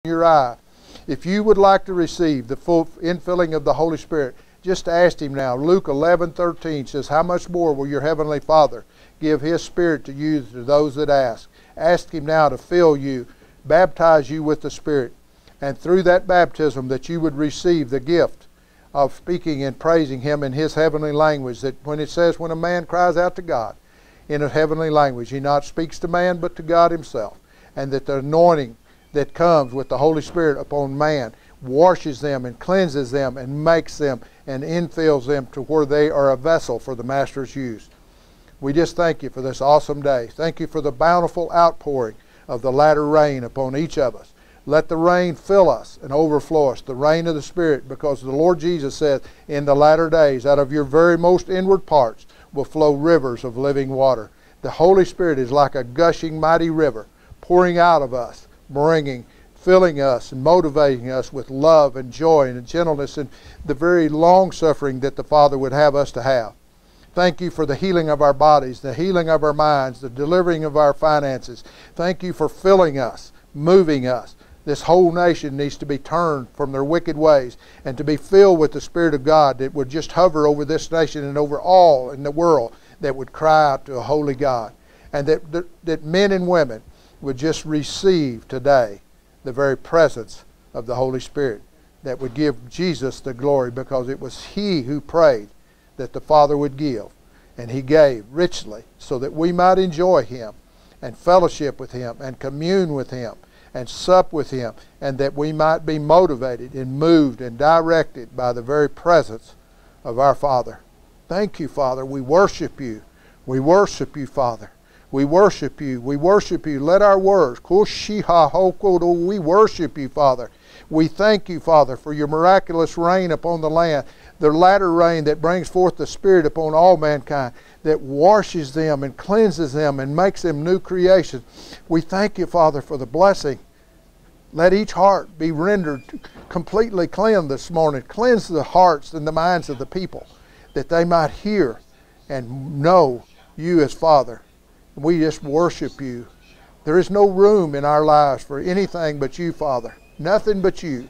your eye. If you would like to receive the full infilling of the Holy Spirit, just ask Him now. Luke 11:13 says, how much more will your Heavenly Father give His Spirit to you to those that ask? Ask Him now to fill you, baptize you with the Spirit, and through that baptism that you would receive the gift of speaking and praising Him in His heavenly language. That when it says when a man cries out to God in a heavenly language, he not speaks to man but to God Himself. And that the anointing that comes with the Holy Spirit upon man washes them and cleanses them and makes them and infills them to where they are a vessel for the Master's use. We just thank You for this awesome day. Thank You for the bountiful outpouring of the latter rain upon each of us. Let the rain fill us and overflow us, the rain of the Spirit, because the Lord Jesus said, in the latter days, out of your very most inward parts will flow rivers of living water. The Holy Spirit is like a gushing mighty river, pouring out of us, filling us and motivating us with love and joy and gentleness and the very long-suffering that the Father would have us to have. Thank You for the healing of our bodies, the healing of our minds, the delivering of our finances. Thank You for filling us, moving us. This whole nation needs to be turned from their wicked ways and to be filled with the Spirit of God that would just hover over this nation and over all in the world, that would cry out to a holy God. And that men and women would just receive today the very presence of the Holy Spirit, that would give Jesus the glory, because it was He who prayed that the Father would give. And He gave richly so that we might enjoy Him and fellowship with Him and commune with Him and sup with Him, and that we might be motivated and moved and directed by the very presence of our Father. Thank You, Father. We worship You. We worship You, Father. We worship You. We worship You. Let our words, we worship You, Father. We thank You, Father, for Your miraculous rain upon the land, the latter rain that brings forth the Spirit upon all mankind, that washes them and cleanses them and makes them new creations. We thank You, Father, for the blessing. Let each heart be rendered completely cleansed this morning. Cleanse the hearts and the minds of the people, that they might hear and know You as Father. We just worship You. There is no room in our lives for anything but You, Father. Nothing but You.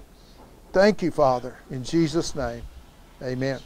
Thank You, Father. In Jesus' name, amen.